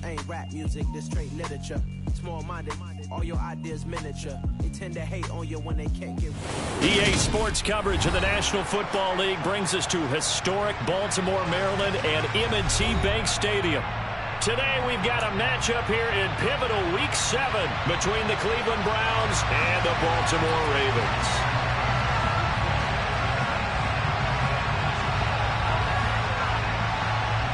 ain't rap music, this straight literature. Small-minded, all your ideas miniature. They tend to hate on you when they can't get... EA Sports coverage of the National Football League brings us to historic Baltimore, Maryland and M&T Bank Stadium. Today we've got a matchup here in pivotal Week 7 between the Cleveland Browns and the Baltimore Ravens.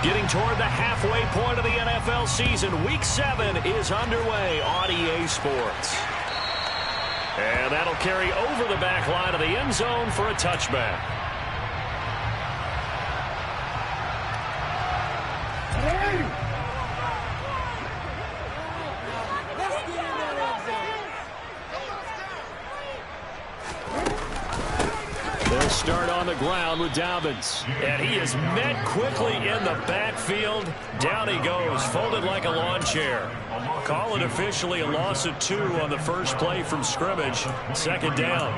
Getting toward the halfway point of the NFL season, Week 7 is underway on EA Sports. And that'll carry over the back line of the end zone for a touchback. They'll start on the ground with Dobbins. And he is met quickly in the backfield. Down he goes, folded like a lawn chair. Call it officially a loss of 2 on the first play from scrimmage. Second down.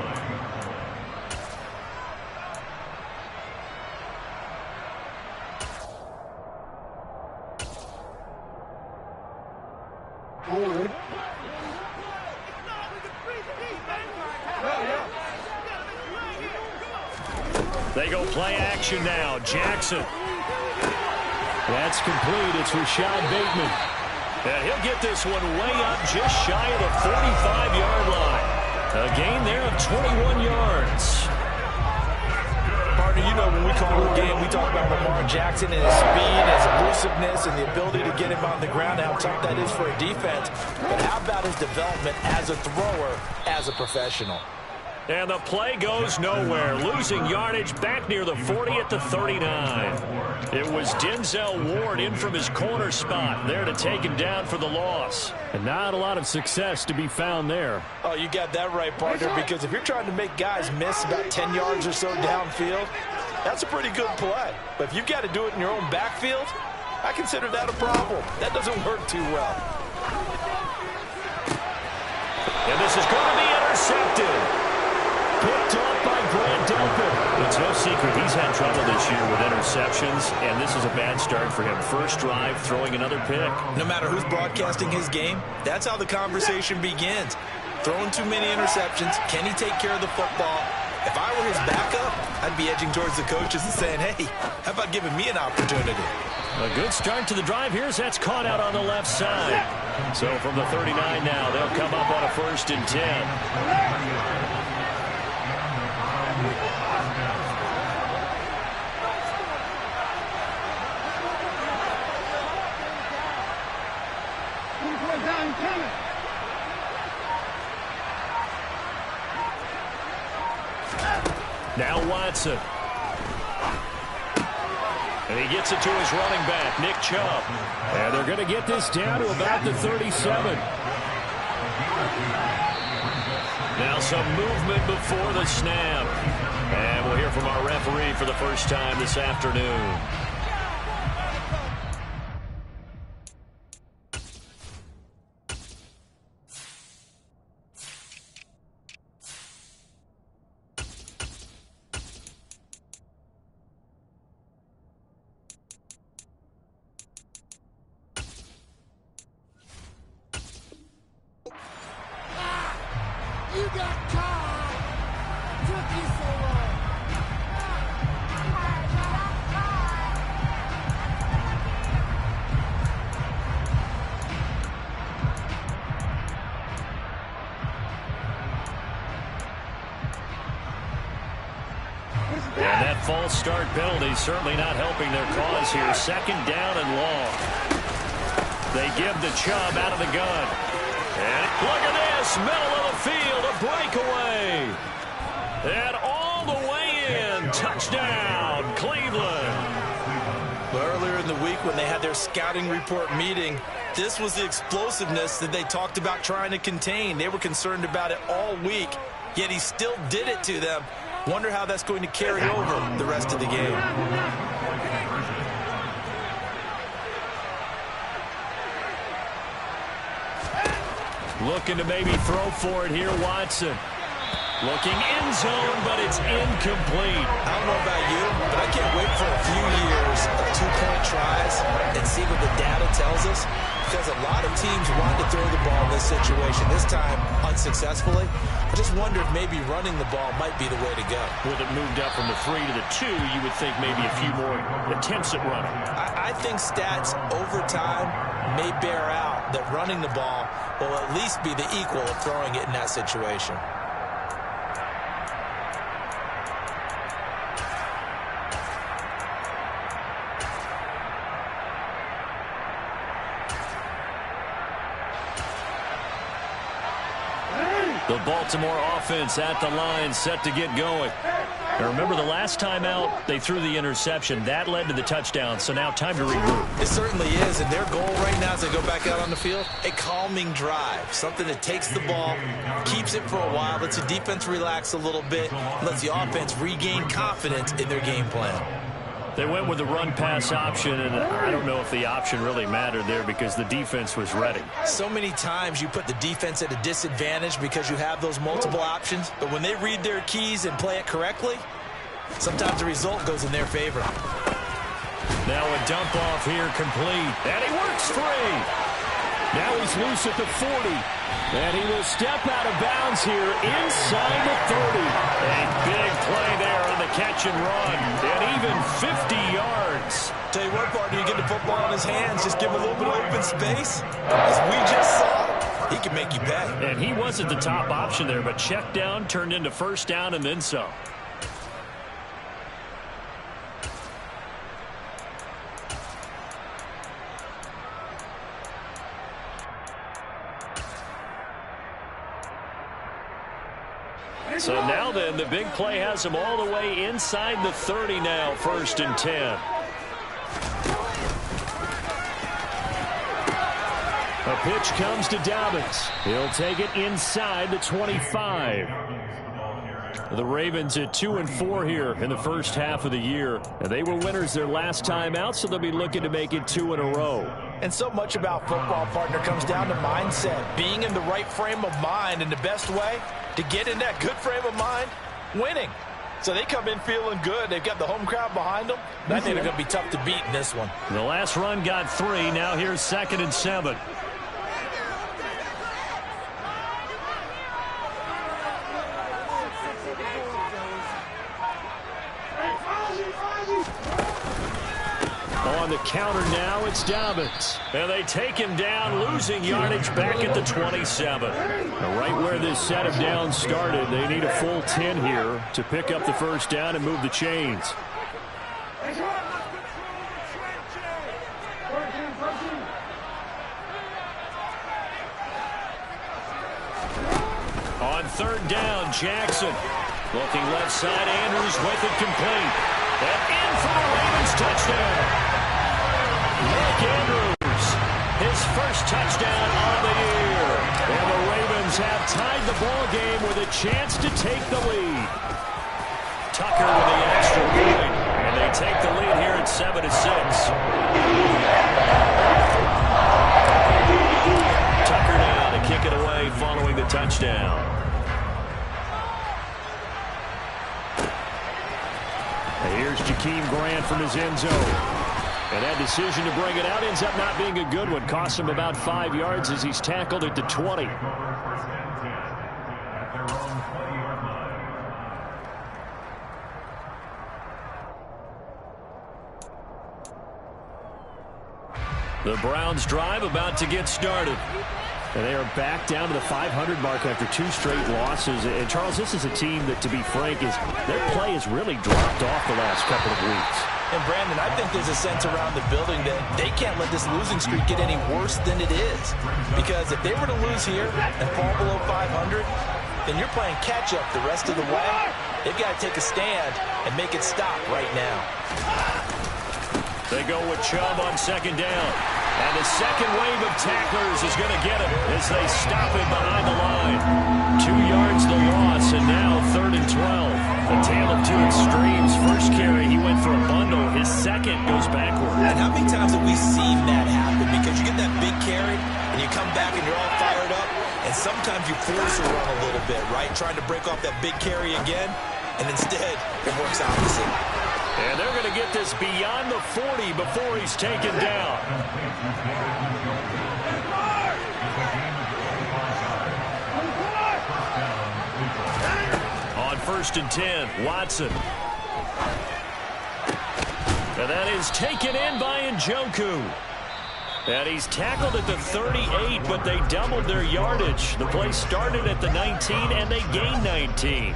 They go play action now. Jackson. That's complete. It's Rashad Bateman. And he'll get this one way up just shy of the 45-yard line. A gain there of 21 yards. Partner, you know when we call a game, we talk about Lamar Jackson and his speed, his elusiveness, and the ability to get him on the ground, how tough that is for a defense. But how about his development as a thrower, as a professional? And the play goes nowhere. Losing yardage back near the 40 at the 39. It was Denzel Ward in from his corner spot there to take him down for the loss. And not a lot of success to be found there. Oh, you got that right, partner, because if you're trying to make guys miss about 10 yards or so downfield, that's a pretty good play. But if you've got to do it in your own backfield, I consider that a problem. That doesn't work too well. And this is going to be intercepted. Picked off by Grant Delpit. It's no secret he's had trouble this year with interceptions, and this is a bad start for him. First drive, throwing another pick. No matter who's broadcasting his game, that's how the conversation begins. Throwing too many interceptions. Can he take care of the football? If I were his backup, I'd be edging towards the coaches and saying, hey, how about giving me an opportunity? A good start to the drive here as that's caught out on the left side. So from the 39 now, they'll come up on a 1st and 10. Now Watson. And he gets it to his running back, Nick Chubb. And they're going to get this down to about the 37. Now some movement before the snap. And we'll hear from our referee for the first time this afternoon. You got caught! Took you so long! And that false start penalty certainly not helping their cause here. 2nd down and long. They give the Chubb out of the gun. And look at this, middle of the field, a breakaway. And all the way in, touchdown, Cleveland. Earlier in the week when they had their scouting report meeting, this was the explosiveness that they talked about trying to contain. They were concerned about it all week, yet he still did it to them. Wonder how that's going to carry over the rest of the game. Looking to maybe throw for it here, Watson. Looking end zone, but it's incomplete. I don't know about you, but I can't wait for a few years of 2-point tries and see what the data tells us. teams want to throw the ball in this situation, this time unsuccessfully. I just wonder if maybe running the ball might be the way to go. With it moved up from the 3 to the 2, you would think maybe a few more attempts at running. I think stats over time may bear out that running the ball will at least be the equal of throwing it in that situation. The Baltimore offense at the line, set to get going. Now remember, the last time out, they threw the interception. That led to the touchdown, so now time to regroup. It certainly is, and their goal right now as they go back out on the field, a calming drive, something that takes the ball, keeps it for a while, lets the defense relax a little bit, lets the offense regain confidence in their game plan. They went with the run-pass option, and I don't know if the option really mattered there because the defense was ready. So many times you put the defense at a disadvantage because you have those multiple options, but when they read their keys and play it correctly, sometimes the result goes in their favor. Now a dump off here complete, and he works free. Now he's loose at the 40, and he will step out of bounds here inside the 30. A big play there on the catch and run, and even 50 yards. Tell you what, partner, you get the football in his hands, just give him a little bit of open space. As we just saw, he can make you pay. And he wasn't the top option there, but check down turned into first down and then some. So now then, the big play has him all the way inside the 30 now, 1st and 10. A pitch comes to Dobbins. He'll take it inside the 25. The Ravens at 2-4 here in the first half of the year. And they were winners their last time out, so they'll be looking to make it 2 in a row. And so much about football, partner, comes down to mindset. Being in the right frame of mind, and the best way to get in that good frame of mind, winning. So they come in feeling good. They've got the home crowd behind them. I think they're going to be tough to beat in this one. The last run got 3. Now here's 2nd and 7. On the counter now, it's Dobbins. And they take him down, losing yardage back at the 27. Right where this set of downs started, they need a full 10 here to pick up the first down and move the chains. On 3rd down, Jackson. Looking left side, Andrews with it complete. And in for the Ravens touchdown. Mark Andrews, his first touchdown of the year. And the Ravens have tied the ball game with a chance to take the lead. Tucker with the extra point, and they take the lead here at 7-6. Tucker now to kick it away following the touchdown. Here's Jakeem Grant from his end zone. And that decision to bring it out ends up not being a good one. Costs him about 5 yards as he's tackled at the 20. The Browns drive about to get started. And they are back down to the 500 mark after 2 straight losses. And, Charles, this is a team that, to be frank, their play has really dropped off the last couple of weeks. And, Brandon, I think there's a sense around the building that they can't let this losing streak get any worse than it is. Because if they were to lose here and fall below 500, then you're playing catch-up the rest of the way. They've got to take a stand and make it stop right now. They go with Chubb on 2nd down. And the second wave of tacklers is going to get him as they stop him behind the line. 2 yards the loss, and now 3rd and 12. A tale of 2 extremes. First carry, he went for a bundle. His second goes backward. And how many times have we seen that happen? Because you get that big carry, and you come back and you're all fired up, and sometimes you force a run a little bit, right? Trying to break off that big carry again, and instead it works opposite. And they're going to get this beyond the 40 before he's taken down. first and 10. Watson. And that is taken in by Njoku. And he's tackled at the 38, but they doubled their yardage. The play started at the 19, and they gained 19.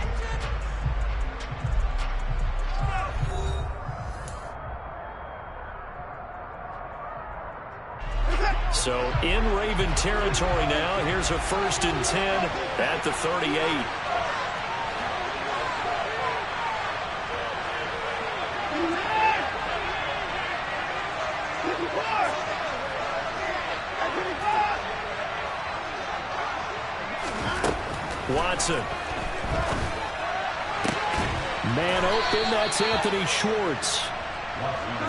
So in Raven territory now. Here's a first and 10 at the 38. Watson. Man open, that's Anthony Schwartz.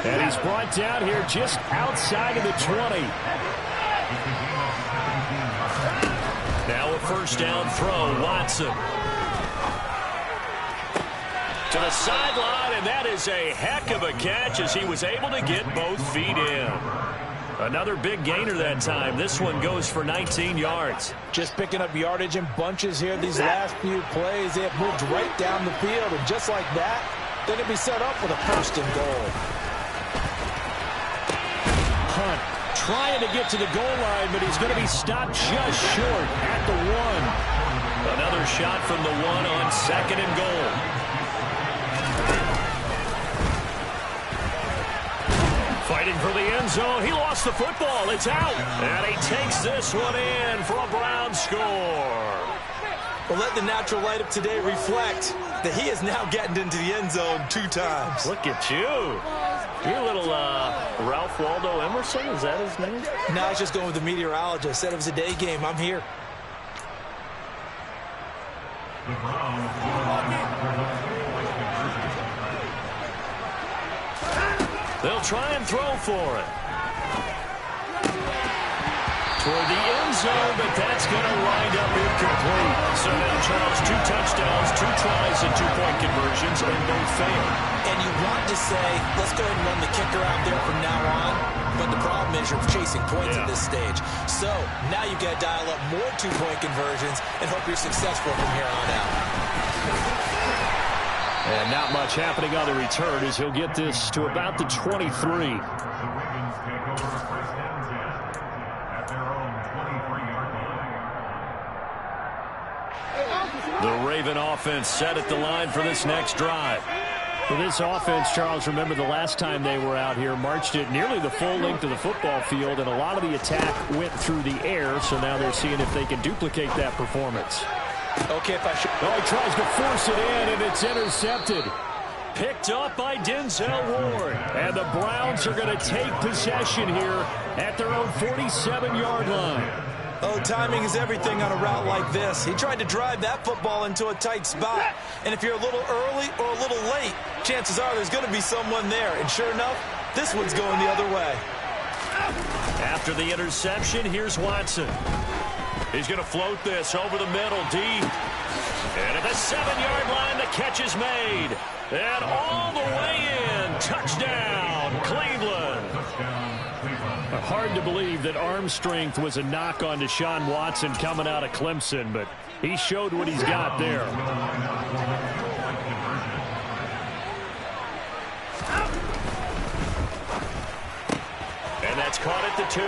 And he's brought down here just outside of the 20. Now a first down throw, Watson. To the sideline, and that is a heck of a catch as he was able to get both feet in. Another big gainer that time. This one goes for 19 yards. Just picking up yardage in bunches here these last few plays. They have moved right down the field, and just like that, they're going to be set up for the first and goal. Hunt trying to get to the goal line, but he's going to be stopped just short at the 1. Another shot from the 1 on second and goal. Fighting for the end zone. He lost the football. It's out. And he takes this one in for a Brown score. Well, let the natural light of today reflect that he is now getting into the end zone 2 times. Look at you. You're a little Ralph Waldo Emerson. Is that his name? No, I was just going with the meteorologist. Said it was a day game. I'm here. They'll try and throw for it. Toward the end zone, but that's going to wind up incomplete. So now, Charles, 2 touchdowns, 2 tries, and 2-point conversions, and both failed. And you want to say, let's go ahead and run the kicker out there from now on. But the problem is you're chasing points at this stage. So now you've got to dial up more 2-point conversions and hope you're successful from here on out. And not much happening on the return as he'll get this to about the 23. The Raven offense set at the line for this next drive. For this offense, Charles, remember the last time they were out here, marched it nearly the full length of the football field, and a lot of the attack went through the air, so now they're seeing if they can duplicate that performance. Okay, if I should... Oh, he tries to force it in, and it's intercepted. Picked up by Denzel Ward. And the Browns are going to take possession here at their own 47-yard line. Oh, timing is everything on a route like this. He tried to drive that football into a tight spot. And if you're a little early or a little late, chances are there's going to be someone there. And sure enough, this one's going the other way. After the interception, here's Watson. He's going to float this over the middle, deep. And at the 7-yard line, the catch is made. And all the way in. Touchdown, Cleveland. Hard to believe that arm strength was a knock on Deshaun Watson coming out of Clemson, but he showed what he's got there. And that's caught at the 2.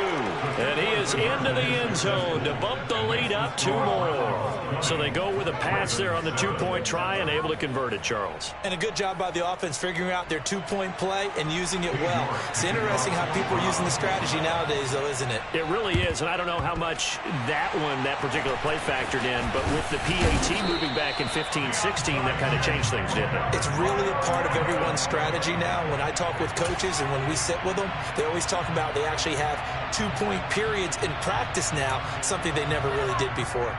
And he is into the end zone to bump the lead up 2 more. So they go with a pass there on the 2-point try and able to convert it, Charles. And a good job by the offense figuring out their 2-point play and using it well. It's interesting how people are using the strategy nowadays, though, isn't it? It really is, and I don't know how much that particular play factored in, but with the PAT moving back in 15-16, that kind of changed things, didn't it? It's really a part of everyone's strategy now. When I talk with coaches and when we sit with them, they always talk about they actually have 2-point periods in practice now, something they never really did before.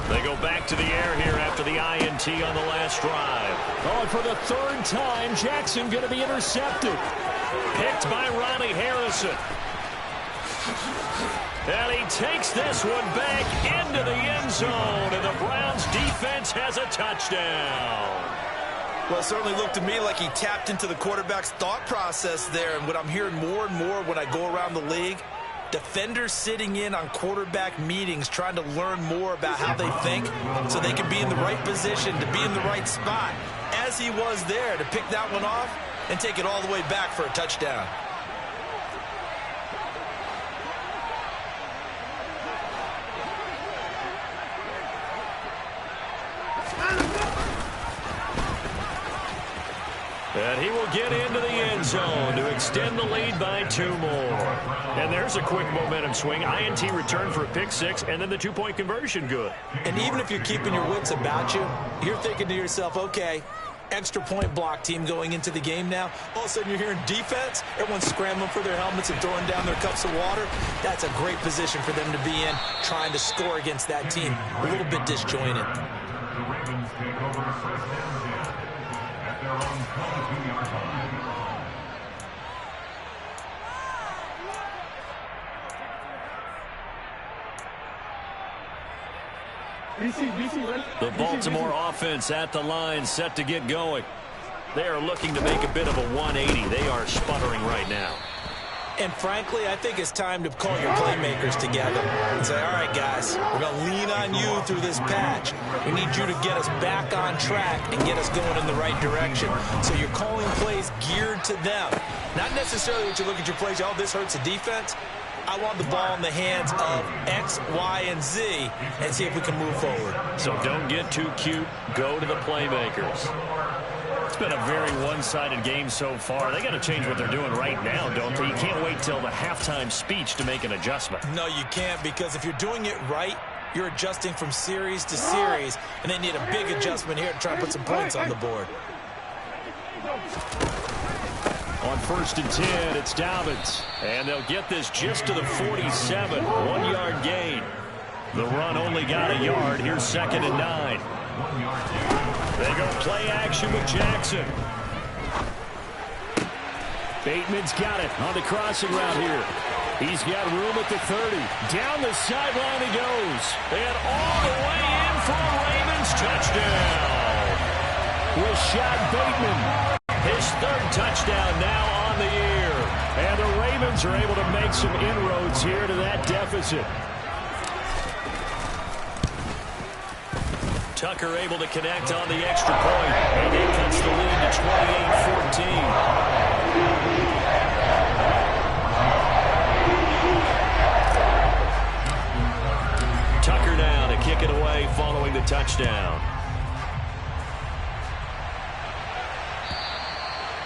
They go back to the air here after the INT on the last drive. Oh, and for the 3rd time, Jackson going to be intercepted. Picked by Ronnie Harrison. And he takes this one back into the end zone, and the Browns defense has a touchdown. Well, it certainly looked to me like he tapped into the quarterback's thought process there. And what I'm hearing more and more when I go around the league, defenders sitting in on quarterback meetings trying to learn more about how they think so they can be in the right position to be in the right spot, as he was there to pick that one off and take it all the way back for a touchdown. And he will get into the end zone to extend the lead by 2 more. And there's a quick momentum swing. INT return for a pick 6, and then the 2-point conversion good. And even if you're keeping your wits about you, you're thinking to yourself, okay, extra point block team going into the game now. All of a sudden you're hearing defense. Everyone's scrambling for their helmets and throwing down their cups of water. That's a great position for them to be in, trying to score against that team. A little bit disjointed. The Baltimore offense at the line, set to get going. They are looking to make a bit of a 180. They are sputtering right now. And frankly, I think it's time to call your playmakers together and say, all right, guys, we're going to lean on you through this patch. We need you to get us back on track and get us going in the right direction. So you're calling plays geared to them. Not necessarily that you look at your plays, oh, this hurts the defense. I want the ball in the hands of X, Y, and Z and see if we can move forward. So don't get too cute. Go to the playmakers. It's been a very one-sided game so far. They got to change what they're doing right now, don't they? You can't wait till the halftime speech to make an adjustment. No, you can't, because if you're doing it right, you're adjusting from series to series, and they need a big adjustment here to try and put some points on the board. On 1st and 10, it's Dobbins. And they'll get this just to the 47. 1-yard gain. The run only got a yard. Here's 2nd and 9. They go play action with Jackson. Bateman's got it on the crossing route here. He's got room at the 30. Down the sideline he goes. And all the way in for a Ravens touchdown. Rashad Bateman. His 3rd touchdown now on the year. And the Ravens are able to make some inroads here to that deficit. Tucker able to connect on the extra point. And it cuts the lead to 28-14. Tucker now to kick it away following the touchdown.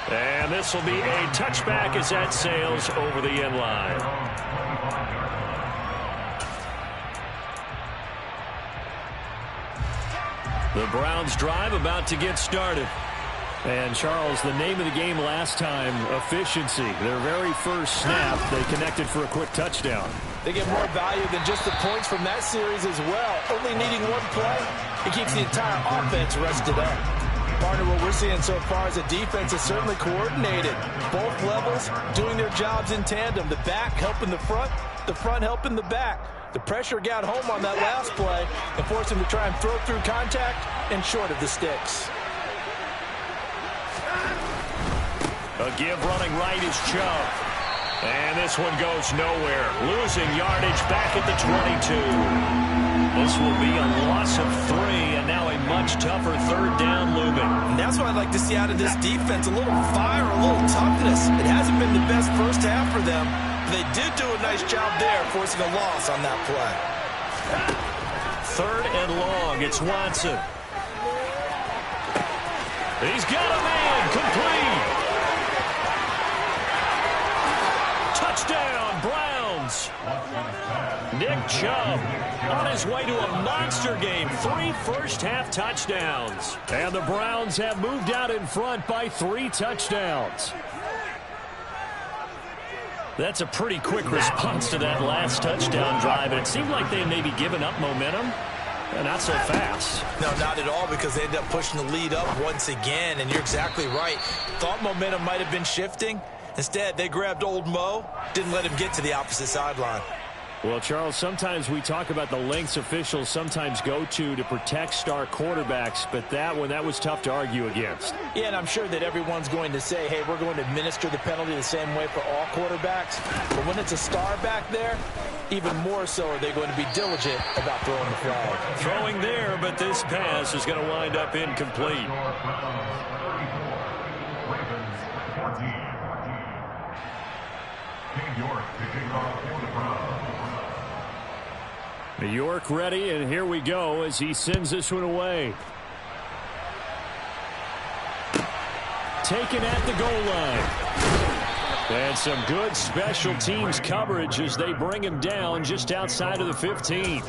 And this will be a touchback as that sails over the end line. The Browns drive about to get started. And, Charles, the name of the game last time, efficiency. Their very first snap, they connected for a quick touchdown. They get more value than just the points from that series as well. Only needing one play, it keeps the entire offense rested up. Partner, what we're seeing so far is the defense is certainly coordinated. Both levels doing their jobs in tandem. The back helping the front helping the back. The pressure got home on that last play and forced him to try and throw through contact and short of the sticks. A give running right is Chubb. And this one goes nowhere. Losing yardage back at the 22. This will be a loss of 3, and now a much tougher 3rd down looming. And that's what I'd like to see out of this defense. A little fire, a little toughness. It hasn't been the best first half for them. They did do a nice job there, forcing a loss on that play. 3rd and long. It's Watson. He's got a man. Complete. Touchdown, Browns. Nick Chubb on his way to a monster game. 3 first-half touchdowns. And the Browns have moved out in front by 3 touchdowns. That's a pretty quick response to that last touchdown drive. And it seemed like they may be giving up momentum. Not so fast. No, not at all, because they end up pushing the lead up once again. And you're exactly right. Thought momentum might have been shifting. Instead, they grabbed old Mo, didn't let him get to the opposite sideline. Well, Charles, sometimes we talk about the lengths officials sometimes go to protect star quarterbacks, but that was tough to argue against. Yeah, and I'm sure that everyone's going to say, hey, we're going to administer the penalty the same way for all quarterbacks. But when it's a star back there, even more so are they going to be diligent about throwing the flag. Throwing there, but this pass is going to wind up incomplete. New York ready, and here we go as he sends this one away. Taken at the goal line. And some good special teams coverage as they bring him down just outside of the 15.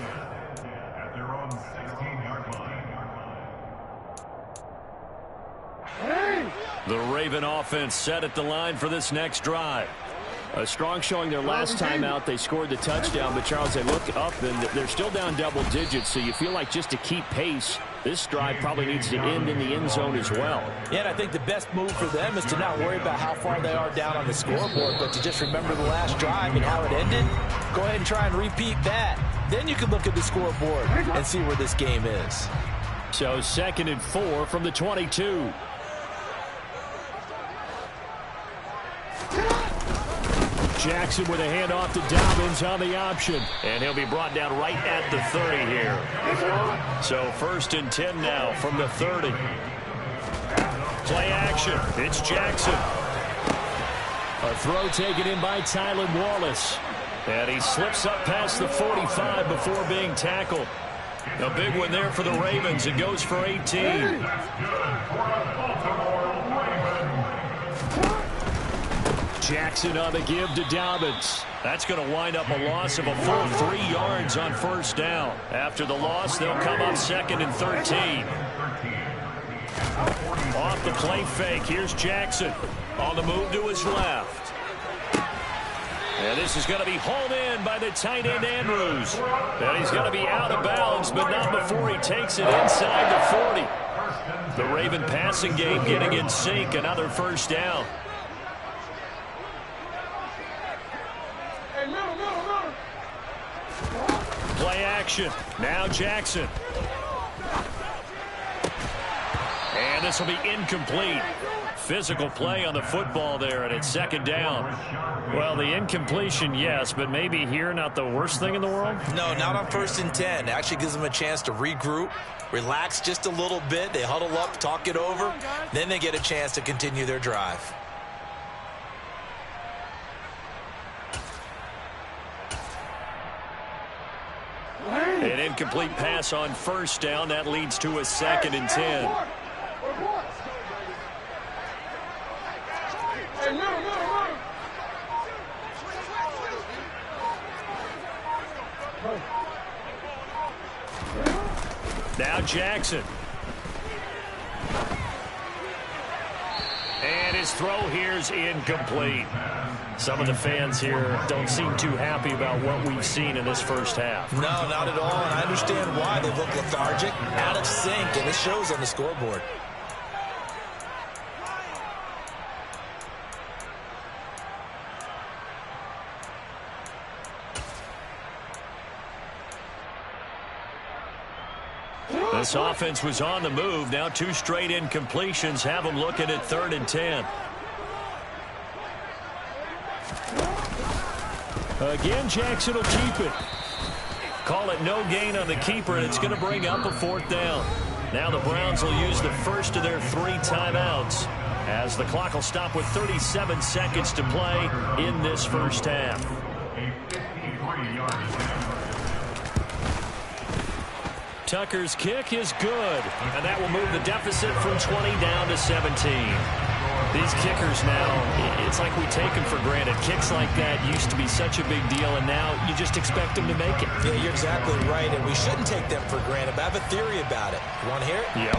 The Raven offense set at the line for this next drive. A strong showing their last time out. They scored the touchdown, but Charles, they look up and they're still down double digits, so you feel like just to keep pace, this drive probably needs to end in the end zone as well. Yeah, and I think the best move for them is to not worry about how far they are down on the scoreboard, but to just remember the last drive and how it ended. Go ahead and try and repeat that. Then you can look at the scoreboard and see where this game is. So 2nd and 4 from the 22. Jackson with a handoff to Dobbins on the option. And he'll be brought down right at the 30 here. So 1st and 10 now from the 30. Play action. It's Jackson. A throw taken in by Tylan Wallace. And he slips up past the 45 before being tackled. A big one there for the Ravens. It goes for 18. Jackson on the give to Dobbins. That's going to wind up a loss of a full 3 yards on 1st down. After the loss, they'll come up 2nd and 13. Off the play fake, here's Jackson. On the move to his left. And this is going to be hauled in by the tight end Andrews. And he's going to be out of bounds, but not before he takes it inside the 40. The Raven passing game getting in sync, another 1st down. Play action. Now Jackson. And this will be incomplete. Physical play on the football there, and it's 2nd down. Well, the incompletion, yes, but maybe here not the worst thing in the world? No, not on 1st and 10. It actually gives them a chance to regroup, relax just a little bit. They huddle up, talk it over. Then they get a chance to continue their drive. An incomplete pass on 1st down. That leads to a 2nd and 10. Now Jackson. And his throw here's incomplete. Some of the fans here don't seem too happy about what we've seen in this 1st half. No, not at all, and I understand why. They look lethargic, out of sync, and it shows on the scoreboard. This offense was on the move. Now 2 straight incompletions have them looking at 3rd and 10. Again, Jackson will keep it. Call it no gain on the keeper, and it's going to bring up a 4th down. Now the Browns will use the first of their 3 timeouts as the clock will stop with 37 seconds to play in this 1st half. Tucker's kick is good, and that will move the deficit from 20 down to 17. These kickers now, it's like we take them for granted. Kicks like that used to be such a big deal, and now you just expect them to make it. Yeah, you're exactly right, and we shouldn't take them for granted, but I have a theory about it. You want to hear it? Yep.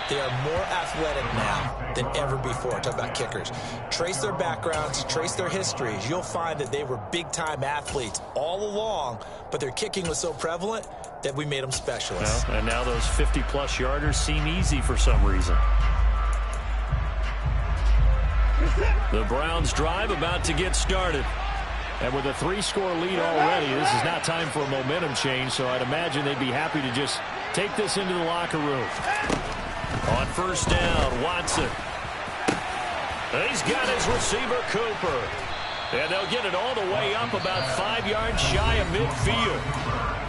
They are more athletic now than ever before. Talk about kickers. Trace their backgrounds, trace their histories. You'll find that they were big-time athletes all along, but their kicking was so prevalent that we made them specialists. Well, and now those 50-plus yarders seem easy for some reason. The Browns drive about to get started. And with a 3-score lead already, this is not time for a momentum change, so I'd imagine they'd be happy to just take this into the locker room. On first down, Watson. He's got his receiver, Cooper. And they'll get it all the way up about 5 yards shy of midfield.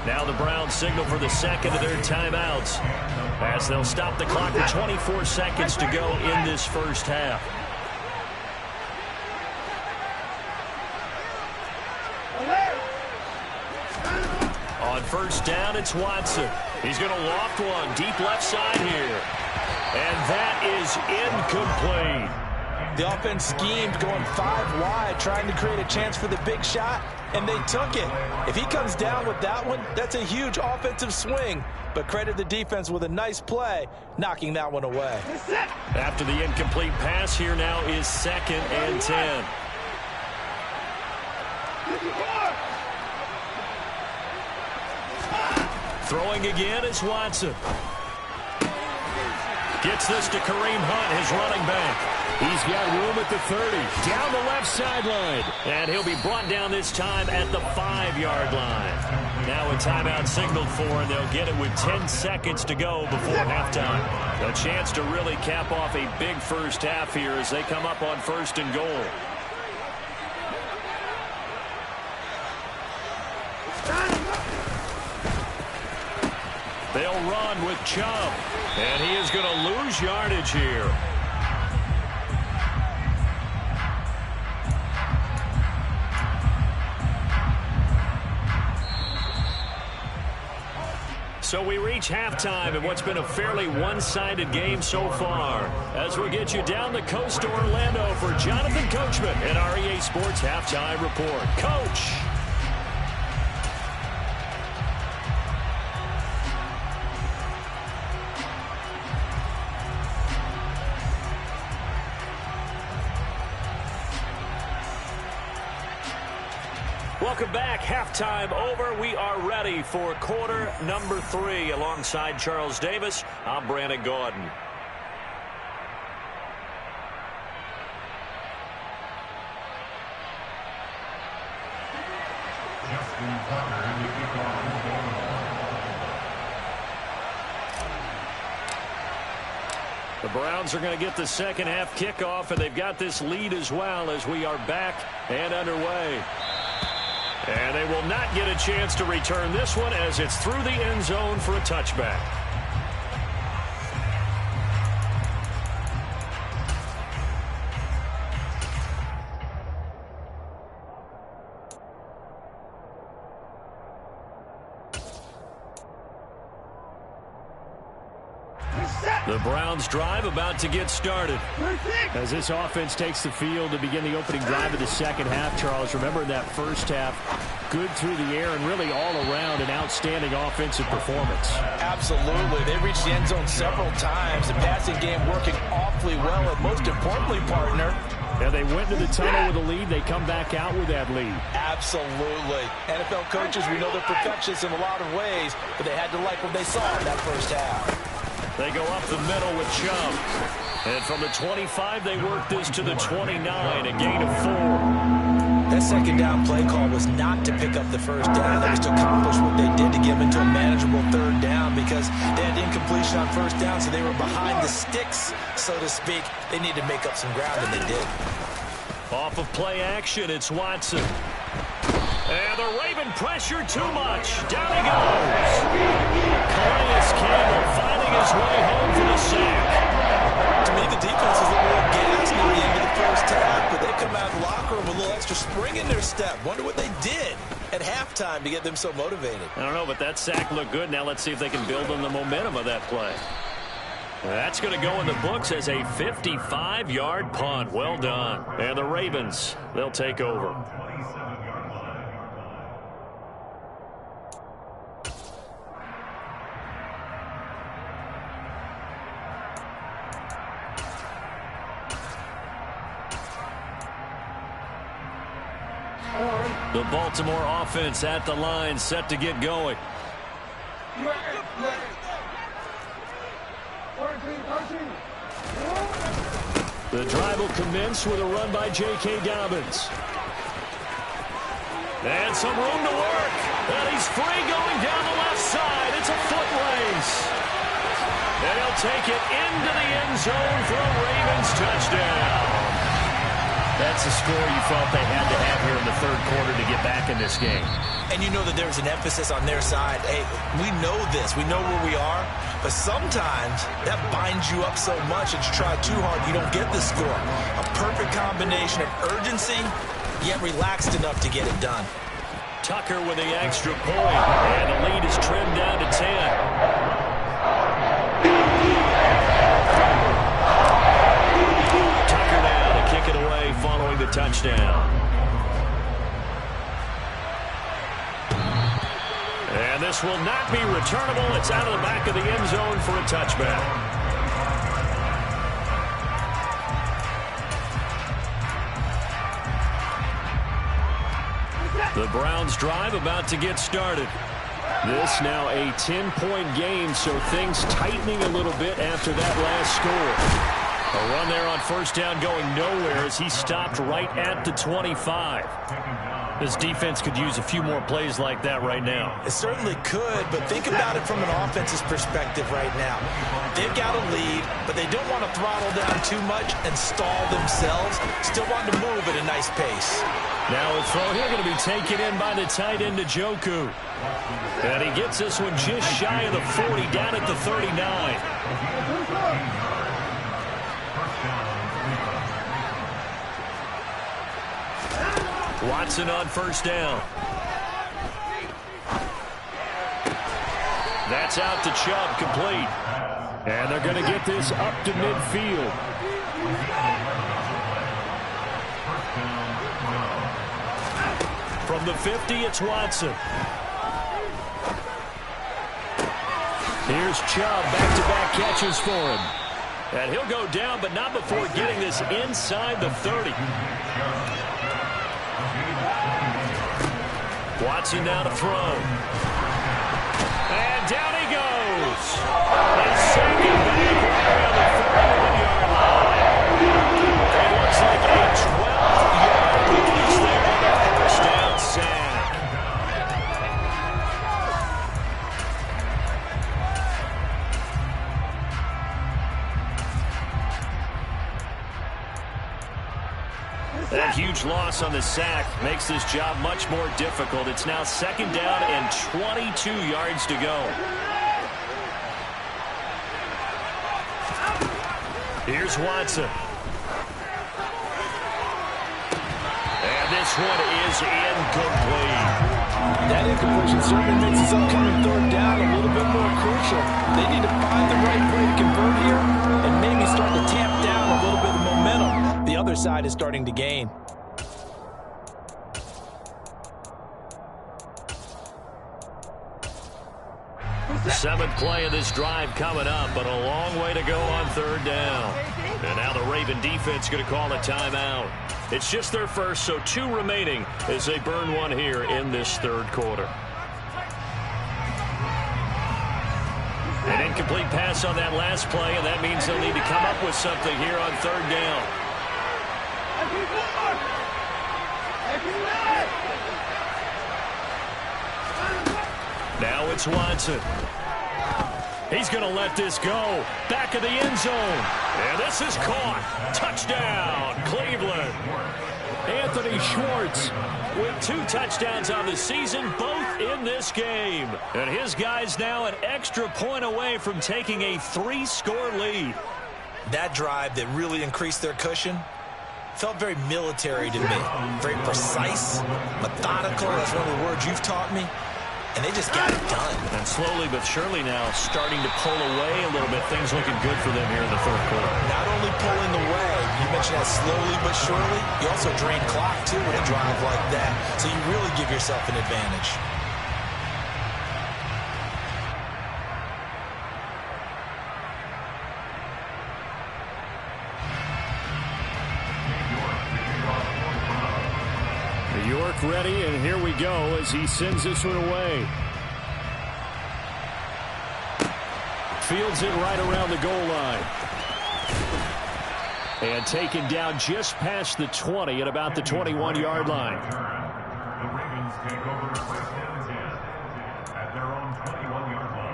Now the Browns signal for the second of their timeouts as they'll stop the clock with 24 seconds to go in this first half. On first down, it's Watson. He's going to loft one deep left side here. And that is incomplete. The offense schemed going 5 wide, trying to create a chance for the big shot, and they took it. If he comes down with that one, that's a huge offensive swing. But credit the defense with a nice play, knocking that one away. After the incomplete pass, here now is 2nd and 10. Throwing again is Watson. Gets this to Kareem Hunt, his running back. He's got room at the 30, down the left sideline. And he'll be brought down this time at the 5-yard line. Now a timeout signaled for, and they'll get it with 10 seconds to go before halftime. A chance to really cap off a big first half here as they come up on 1st and goal. They'll run with Chubb, and he is going to lose yardage here. So we reach halftime in what's been a fairly one-sided game so far. As we get you down the coast to Orlando for Jonathan Coachman at our EA Sports Halftime Report. Coach. Welcome back. Halftime over. We are ready for quarter number 3. Alongside Charles Davis, I'm Brandon Gaudin. The Browns are going to get the second half kickoff, and they've got this lead as well as we are back and underway. And they will not get a chance to return this one as it's through the end zone for a touchback. The Browns drive about to get started. As this offense takes the field to begin the opening drive of the second half, Charles, remember that first half, good through the air and really all around an outstanding offensive performance. Absolutely. They reached the end zone several times. The passing game working awfully well, and most importantly, partner, and they went to the tunnel with a lead. They come back out with that lead. Absolutely. NFL coaches, we know they're perfectionists in a lot of ways, but they had to like what they saw in that first half. They go up the middle with Chubb. And from the 25, they work this to the 29, a gain of 4. That second down play call was not to pick up the first down. That was to accomplish what they did to get them into a manageable third down because they had incompletion on first down, so they were behind the sticks, so to speak. They needed to make up some ground, and they did. Off of play action, it's Watson. And the Raven pressure too much. Down he goes. Calais Campbell finding his way home for the sack. To me, the defense is a little gassed near the end of the first half, but they come out of the locker room with a little extra spring in their step. Wonder what they did at halftime to get them so motivated. I don't know, but that sack looked good. Now let's see if they can build on the momentum of that play. That's going to go in the books as a 55-yard punt. Well done. And the Ravens, they'll take over. The Baltimore offense at the line, set to get going. The drive will commence with a run by J.K. Dobbins. And some room to work. And he's free going down the left side. It's a foot race. And he'll take it into the end zone for a Ravens touchdown. That's the score you thought they had to have here in the third quarter to get back in this game. And you know that there's an emphasis on their side. Hey, we know this. We know where we are. But sometimes that binds you up so much that you try too hard, you don't get the score. A perfect combination of urgency, yet relaxed enough to get it done. Tucker with the extra point. And the lead is trimmed down to 10. Kick it away following the touchdown. And this will not be returnable. It's out of the back of the end zone for a touchback. The Browns drive about to get started. This now a 10-point game, so things tightening a little bit after that last score. A run there on first down going nowhere as he stopped right at the 25. This defense could use a few more plays like that right now. It certainly could, but think about it from an offense's perspective right now. They've got a lead, but they don't want to throttle down too much and stall themselves. Still want to move at a nice pace. Now a throw here going to be taken in by the tight end, Njoku. And he gets this one just shy of the 40, down at the 39. Watson on first down. That's out to Chubb, complete. And they're going to get this up to midfield. From the 50, it's Watson. Here's Chubb, back-to-back catches for him. And he'll go down, but not before getting this inside the 30. Watson now to throw. And down he goes. His second back around the 31-yard line. It looks like a 12-yard release there on the first down sack. That huge loss on the sack makes this job much more difficult. It's now second down and 22 yards to go. Here's Watson. And this one is incomplete. That incompletion certainly makes this upcoming third down a little bit more crucial. They need to find the right play to convert here and maybe start to tamp down a little bit of momentum. The other side is starting to gain. Seventh play of this drive coming up, but a long way to go on third down. And now the Raven defense going to call a timeout. It's just their first, so 2 remaining as they burn one here in this third quarter. An incomplete pass on that last play, and that means they'll need to come up with something here on third down. Now it's Watson. He's going to let this go. Back of the end zone. And this is caught. Touchdown, Cleveland. Anthony Schwartz with 2 touchdowns on the season, both in this game. And his guys now an extra point away from taking a 3-score lead. That drive that really increased their cushion felt very military to me. Very precise, methodical. That's one of the words you've taught me. And they just got it done. And slowly but surely now starting to pull away a little bit. Things looking good for them here in the third quarter. Not only pulling away, you mentioned that slowly but surely, you also drain clock too with a drive like that. So you really give yourself an advantage. York ready, and here we go as he sends this one away. Fields it right around the goal line. And taken down just past the 20 at about the 21-yard line. The Ravens take over first and 10 at their own 21-yard line.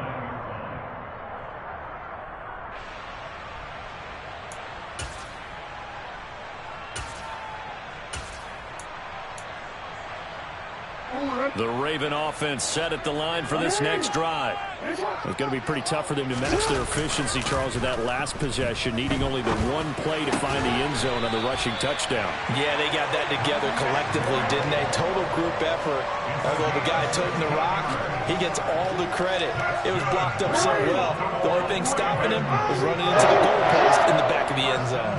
The Raven offense set at the line for this next drive. It's going to be pretty tough for them to match their efficiency, Charles, in that last possession, needing only the one play to find the end zone on the rushing touchdown. Yeah, they got that together collectively, didn't they? Total group effort. Although the guy toting the rock, he gets all the credit. It was blocked up so well. The only thing stopping him was running into the goalpost in the back of the end zone.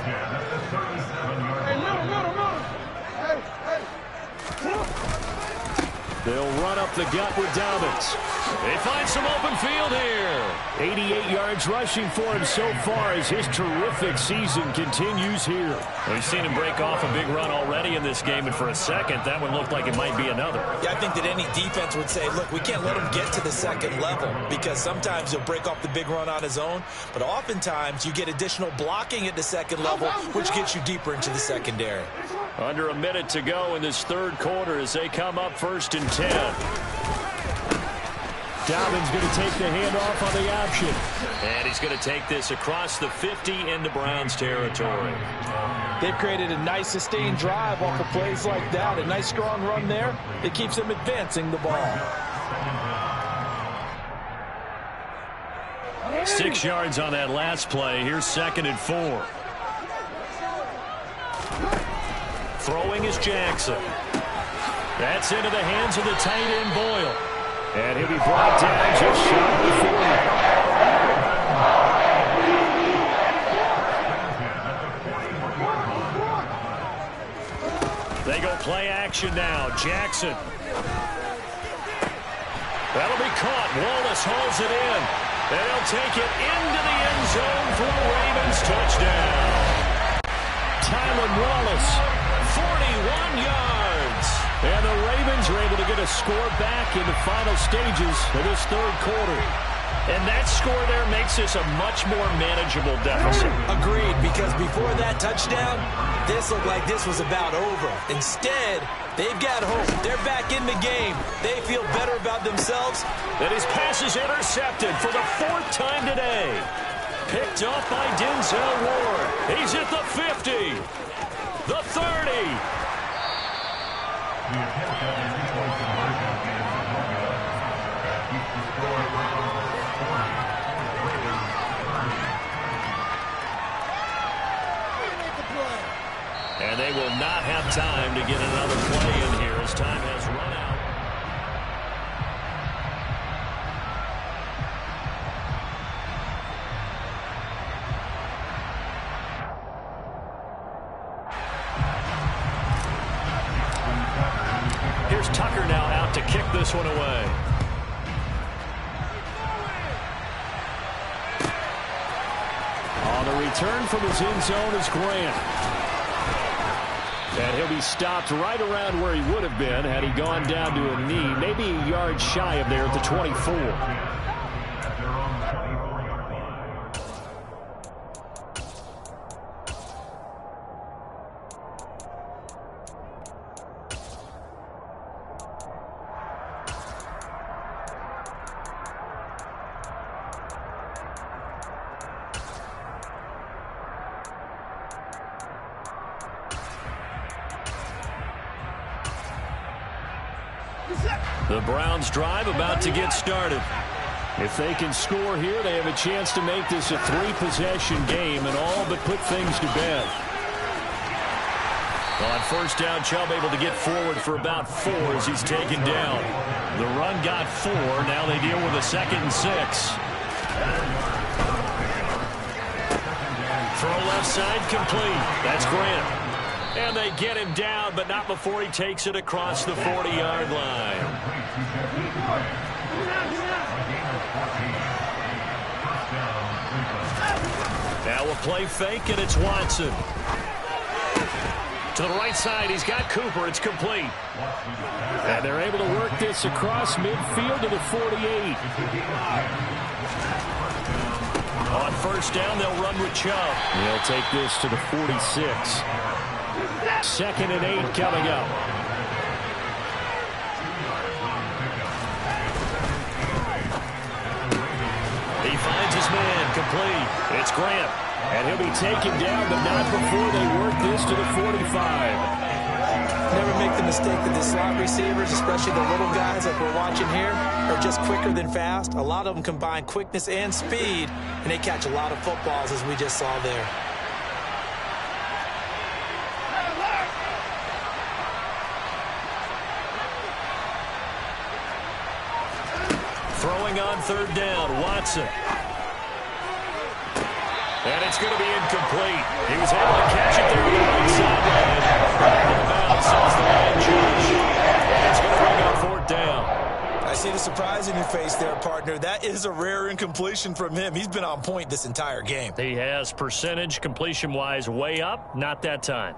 They'll run up the gut with Dobbins. They find some open field here. 88 yards rushing for him so far as his terrific season continues here. We've seen him break off a big run already in this game, and for a second, that one looked like it might be another. Yeah, I think that any defense would say, look, we can't let him get to the second level, because sometimes he'll break off the big run on his own, but oftentimes you get additional blocking at the second level, which gets you deeper into the secondary. Under a minute to go in this third quarter as they come up 1st and 10. Dobbins going to take the handoff on the option. And he's going to take this across the 50 into Browns territory. They've created a nice sustained drive off of plays like that. A nice strong run there that keeps them advancing the ball. 6 yards on that last play. Here's 2nd and 4. Throwing is Jackson. That's into the hands of the tight end Boyle. And he'll be brought down just shy of the 40. They go play action now. Jackson. That'll be caught. Wallace hauls it in. And he'll take it into the end zone for a Ravens touchdown. Tylan Wallace, 41 yards. And the Ravens are able to get a score back in the final stages of this third quarter. And that score there makes this a much more manageable deficit. Agreed, because before that touchdown, this looked like this was about over. Instead, they've got hope. They're back in the game. They feel better about themselves. And his pass is intercepted for the 4th time today. Picked off by Denzel Ward. He's at the 50. The 30. The attempt at a 2-point conversion is that keeps the score Browns 40, Ravens 30. And they will not have time to get another play in here as time has run out. Here's Tucker now out to kick this one away. On the return from his end zone is Grant. And he'll be stopped right around where he would have been had he gone down to a knee, maybe a yard shy of there at the 24. At their own 24-yard line. The Browns drive about to get started. If they can score here, they have a chance to make this a 3-possession game and all but put things to bed. On 1st down, Chubb able to get forward for about 4 as he's taken down. The run got 4. Now they deal with a 2nd and 6. Throw left side complete. That's Grant. And they get him down, but not before he takes it across the 40-yard line. Now we'll play fake, and it's Watson. To the right side, he's got Cooper. It's complete. And they're able to work this across midfield to the 48. On first down, they'll run with Chubb. He'll take this to the 46. 2nd and 8 coming up. He finds his man, complete. It's Grant. And he'll be taken down, but not before they work this to the 45. Never make the mistake that the slot receivers, especially the little guys like we're watching here, are just quicker than fast. A lot of them combine quickness and speed, and they catch a lot of footballs, as we just saw there. Throwing on 3rd down, Watson. And it's going to be incomplete. He was able to catch it there on the right sideline. Out of bounds, says the line judge. It's going to bring up 4th down. I see the surprise in your face there, partner. That is a rare incompletion from him. He's been on point this entire game. He has percentage completion-wise way up. Not that time.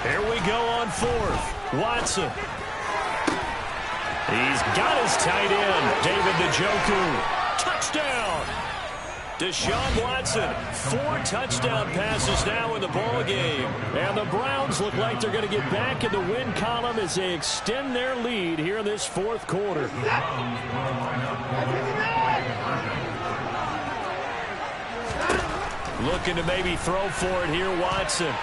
Here we go on 4th. Watson. He's got his tight end, David Njoku. Touchdown! Deshaun Watson, 4 touchdown passes now in the ball game. And the Browns look like they're going to get back in the win column as they extend their lead here in this 4th quarter. Looking to maybe throw for it here, Watson.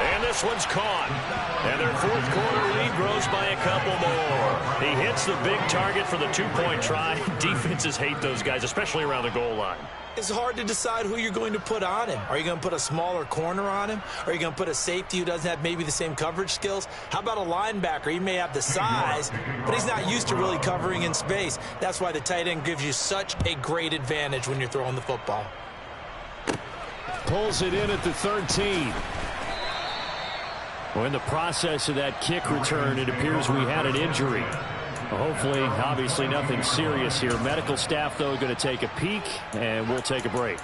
And this one's caught. And their 4th quarter lead grows by a couple more. He hits the big target for the 2-point try. Defenses hate those guys, especially around the goal line. It's hard to decide who you're going to put on him. Are you going to put a smaller corner on him? Are you going to put a safety who doesn't have maybe the same coverage skills? How about a linebacker? He may have the size, but he's not used to really covering in space. That's why the tight end gives you such a great advantage when you're throwing the football. Pulls it in at the 13. Well, in the process of that kick return, it appears we had an injury. Hopefully, obviously nothing serious here. Medical staff, though, going to take a peek, and we'll take a break.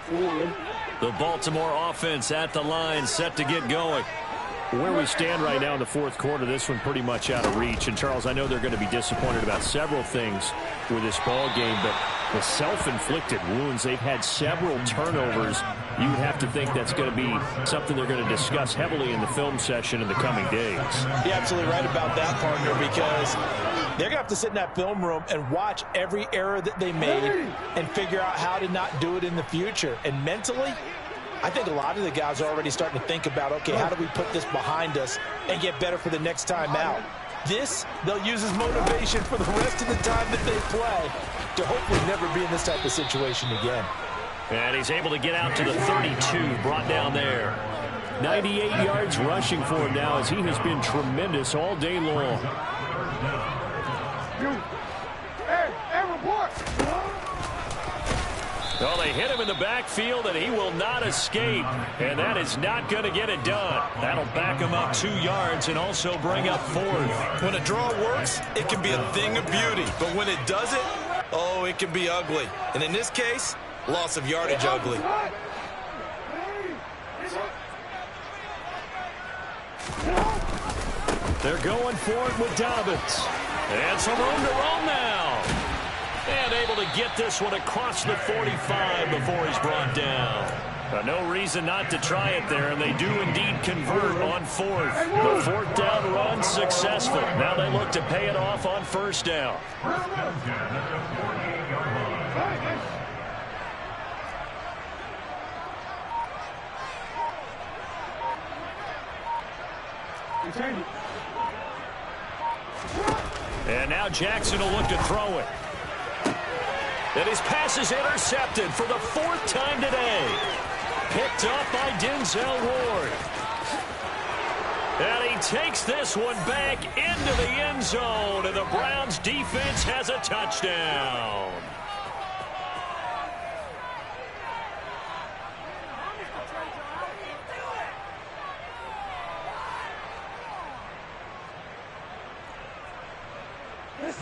The Baltimore offense at the line, set to get going. Where we stand right now in the 4th quarter, this one pretty much out of reach. And, Charles, I know they're going to be disappointed about several things with this ball game, but the self-inflicted wounds, they've had several turnovers. You would have to think that's going to be something they're going to discuss heavily in the film session in the coming days. You're absolutely right about that, partner, because they're going to have to sit in that film room and watch every error that they made and figure out how to not do it in the future. And mentally, I think a lot of the guys are already starting to think about, okay, how do we put this behind us and get better for the next time out? This, they'll use as motivation for the rest of the time that they play to hopefully never be in this type of situation again. And he's able to get out to the 32, brought down there. 98 yards rushing for him now as he has been tremendous all day long. Hey, report! Well, they hit him in the backfield, and he will not escape. And that is not going to get it done. That'll back him up 2 yards and also bring up 4th. When a draw works, it can be a thing of beauty. But when it doesn't, oh, it can be ugly. And in this case, loss of yardage ugly. They're going for it with Dobbins. And some room to roam now. And able to get this one across the 45 before he's brought down. No reason not to try it there, and they do indeed convert on 4th. The 4th down run successful. Now they look to pay it off on 1st down. And now Jackson will look to throw it. And his pass is intercepted for the 4th time today. Picked up by Denzel Ward. And he takes this one back into the end zone, and the Browns defense has a touchdown.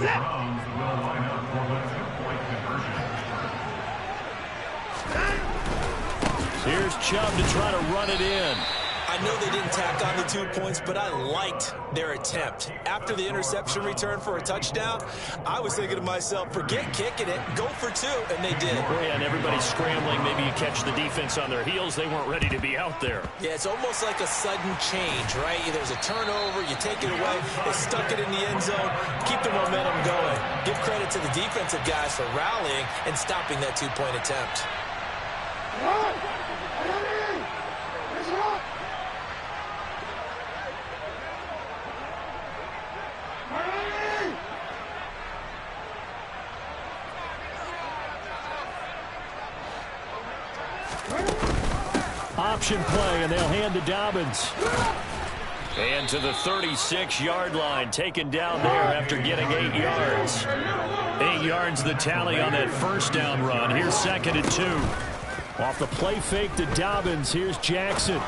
The Browns will line up for the 2-point conversion. Here's Chubb to try to run it in. I know they didn't tack on the 2 points, but I liked their attempt. After the interception return for a touchdown, I was thinking to myself, forget kicking it, go for 2, and they did. Yeah, and everybody's scrambling. Maybe you catch the defense on their heels. They weren't ready to be out there. Yeah, it's almost like a sudden change, right? There's a turnover, you take it away, they stuck it in the end zone, keep the momentum going. Give credit to the defensive guys for rallying and stopping that 2-point attempt. Option play, and they'll hand to Dobbins. And to the 36-yard line, taken down there after getting 8 yards. 8 yards the tally on that first down run. Here's 2nd and 2. Off the play fake to Dobbins, here's Jackson.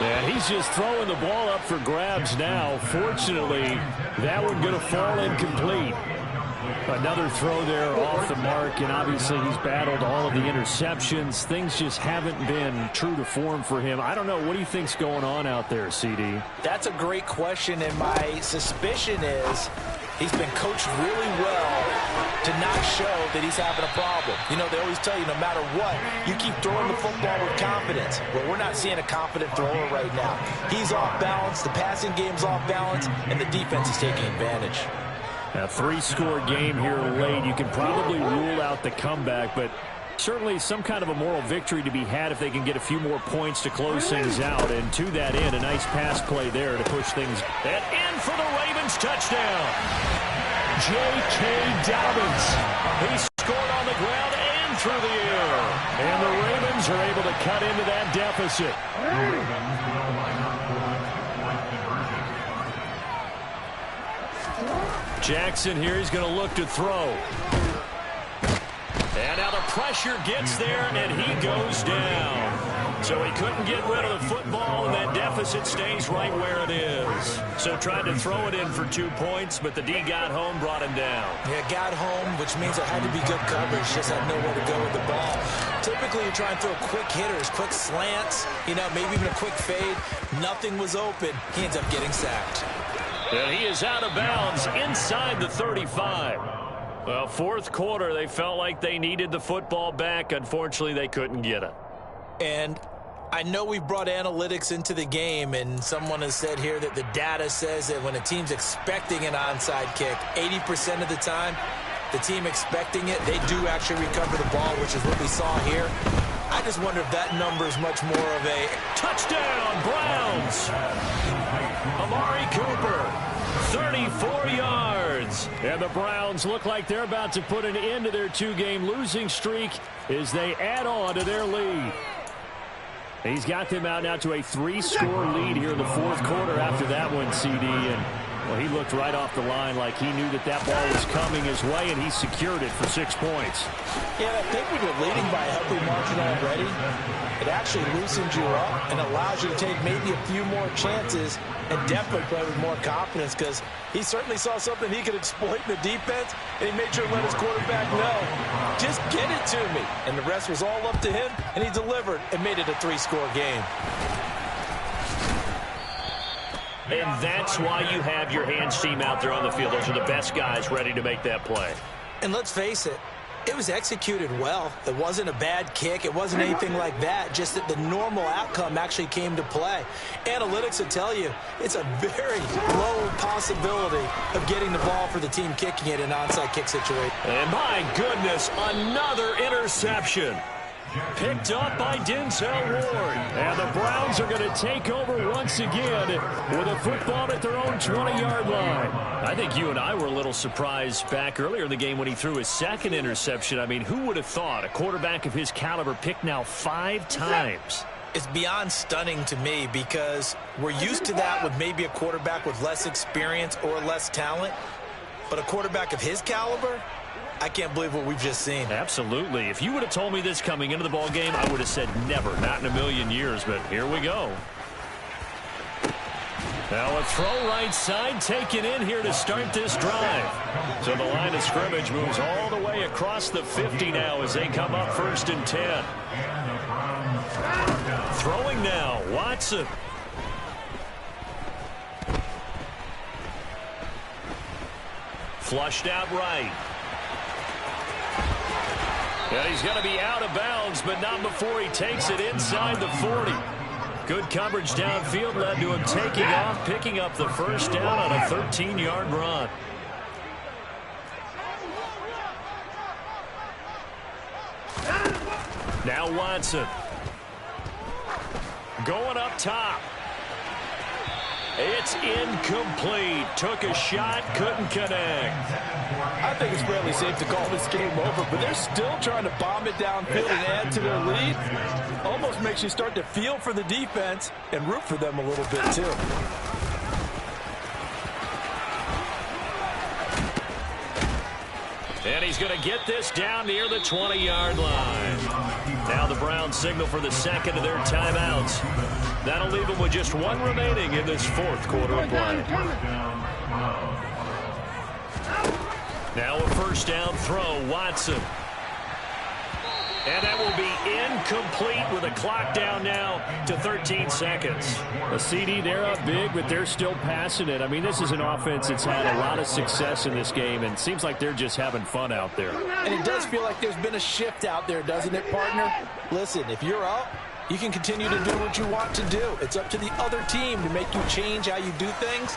And he's just throwing the ball up for grabs now. Fortunately, that one going to fall incomplete. Another throw there off the mark, and obviously he's battled all of the interceptions. Things just haven't been true to form for him. I don't know. What do you think's going on out there, CD? That's a great question, and my suspicion is he's been coached really well to not show that he's having a problem. You know, they always tell you no matter what, you keep throwing the football with confidence. Well, we're not seeing a confident thrower right now. He's off balance, the passing game's off balance, and the defense is taking advantage. A 3-score game here late. You can probably rule out the comeback, but certainly some kind of a moral victory to be had if they can get a few more points to close things out. And to that end, a nice pass play there to push things. And in for the Ravens touchdown. J.K. Dobbins. He scored on the ground and through the air. And the Ravens are able to cut into that deficit. The Ravens will line up for the 2-point conversion. Jackson here, he's going to look to throw. And now the pressure gets there, and he goes down. So he couldn't get rid of the football, and that deficit stays right where it is. So tried to throw it in for 2 points, but the D got home, brought him down. Yeah, got home, which means it had to be good coverage. Just had nowhere to go with the ball. Typically, you try and throw quick hitters, quick slants, you know, maybe even a quick fade. Nothing was open. He ends up getting sacked. And he is out of bounds inside the 35. Well, fourth quarter, they felt like they needed the football back. Unfortunately, they couldn't get it. And I know we brought analytics into the game, and someone has said here that the data says that when a team's expecting an onside kick, 80% of the time, the team expecting it, they do actually recover the ball, which is what we saw here. I just wonder if that number is much more of a touchdown, Browns. Amari Cooper, 34 yards. And the Browns look like they're about to put an end to their 2-game losing streak as they add on to their lead. He's got them out now to a 3-score lead here in the fourth quarter after that one, CD. And, well, he looked right off the line like he knew that that ball was coming his way, and he secured it for 6 points. Yeah, I think when you're leading by a healthy margin already, it actually loosens you up and allows you to take maybe a few more chances and definitely play with more confidence, because he certainly saw something he could exploit in the defense, and he made sure to let his quarterback know, just get it to me. And the rest was all up to him, and he delivered and made it a 3-score game. And that's why you have your hands team out there on the field. Those are the best guys ready to make that play. And let's face it, it was executed well. It wasn't a bad kick. It wasn't anything like that. Just that the normal outcome actually came to play. Analytics will tell you it's a very low possibility of getting the ball for the team kicking it in an onside kick situation. And my goodness, another interception. Picked up by Denzel Ward. And the Browns are going to take over once again with a football at their own 20-yard line. I think you and I were a little surprised back earlier in the game when he threw his second interception. I mean, who would have thought a quarterback of his caliber picked now 5 times? It's beyond stunning to me, because we're used to that with maybe a quarterback with less experience or less talent. But a quarterback of his caliber, I can't believe what we've just seen. Absolutely. If you would have told me this coming into the ball game, I would have said never, not in a million years. But here we go. Now a throw right side taken in here to start this drive. So the line of scrimmage moves all the way across the 50 now as they come up 1st and 10. Throwing now, Watson. Flushed out right. And he's going to be out of bounds, but not before he takes it inside the 40. Good coverage downfield led to him taking off, picking up the first down on a 13-yard run. Now Watson. Going up top. It's incomplete. Took a shot, couldn't connect. I think it's fairly safe to call this game over, but they're still trying to bomb it downfield and add to their lead. Almost makes you start to feel for the defense and root for them a little bit, too. And he's going to get this down near the 20-yard line. Now the Browns signal for the second of their timeouts. That'll leave them with just one remaining in this 4th quarter of play. Now a first down throw, Watson. And that will be incomplete with a clock down now to 13 seconds. A CD, they're up big, but they're still passing it. I mean, this is an offense that's had a lot of success in this game, and it seems like they're just having fun out there. And it does feel like there's been a shift out there, doesn't it, partner? Listen, if you're up, you can continue to do what you want to do. It's up to the other team to make you change how you do things.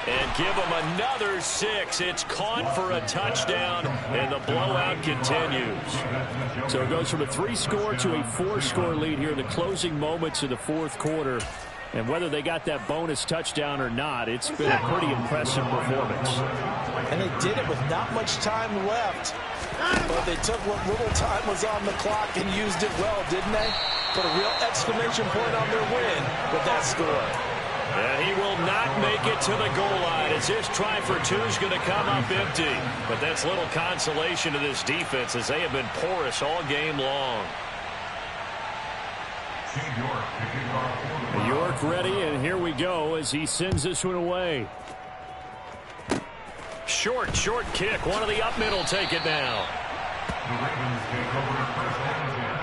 And give them another 6. It's caught for a touchdown, and the blowout continues. So it goes from a 3-score to a 4-score lead here in the closing moments of the 4th quarter. And whether they got that bonus touchdown or not, it's been a pretty impressive performance. And they did it with not much time left. But they took what little time was on the clock and used it well, didn't they? Put a real exclamation point on their win with that score. And he will not make it to the goal line as this try for 2 is going to come up empty. But that's little consolation to this defense as they have been porous all game long. York ready, and here we go as he sends this one away. Short kick. One of the up middle take it now. The Ravens take over the first down again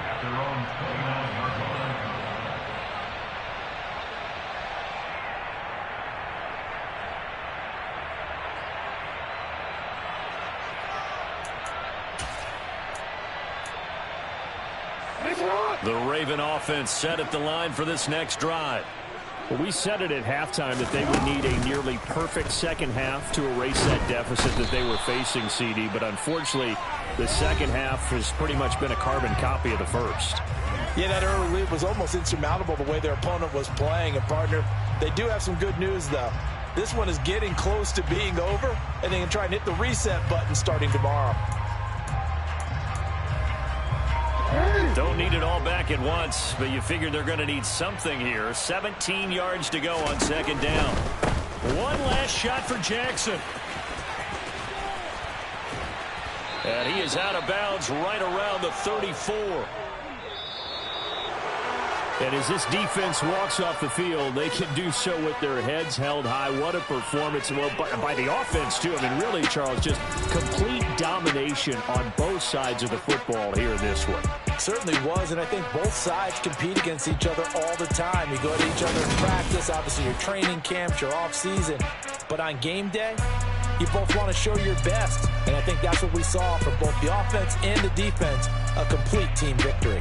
at their own 29-yard line. The Raven offense set at the line for this next drive. Well, we said it at halftime that they would need a nearly perfect second half to erase that deficit that they were facing, CD. But unfortunately, the second half has pretty much been a carbon copy of the first. Yeah, that early lead was almost insurmountable the way their opponent was playing. And, partner, they do have some good news, though. This one is getting close to being over, and they can try and hit the reset button starting tomorrow. Don't need it all back at once, but you figure they're going to need something here. 17 yards to go on second down. One last shot for Jackson. And he is out of bounds right around the 34. And as this defense walks off the field, they can do so with their heads held high. What a performance. Well, by the offense, too. I mean, really, Charles, just complete domination on both sides of the football here in this one. Certainly was, and I think both sides compete against each other all the time. You go at each other in practice, obviously your training camps, your off-season. But on game day, you both want to show your best. And I think that's what we saw from both the offense and the defense, a complete team victory.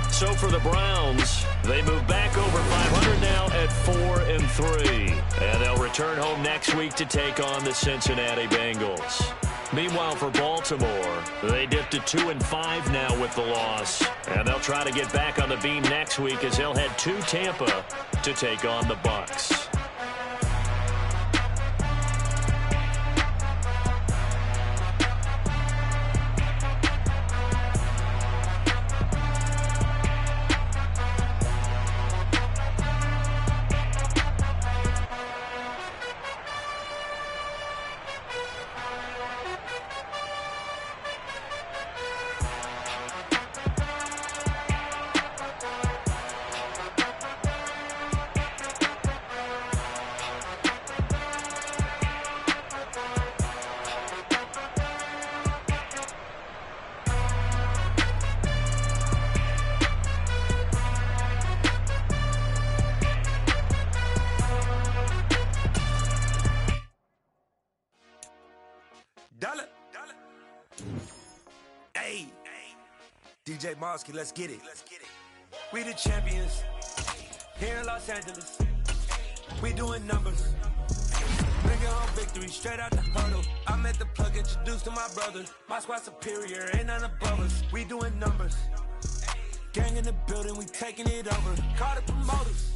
So for the Browns, they move back over 500 now at 4-3. And they'll return home next week to take on the Cincinnati Bengals. Meanwhile, for Baltimore, they dipped to 2-5 now with the loss. And they'll try to get back on the beam next week as they'll head to Tampa to take on the Bucs. DJ Mosky, let's get it. We the champions here in Los Angeles. We doing numbers. Bring it home victory, straight out the huddle. I met the plug, introduced to my brother. My squad superior, ain't none above us. We doing numbers. Gang in the building, we taking it over. Call the promoters.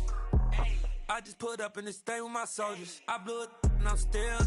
I just put up in this thing with my soldiers. I blew it and I'm still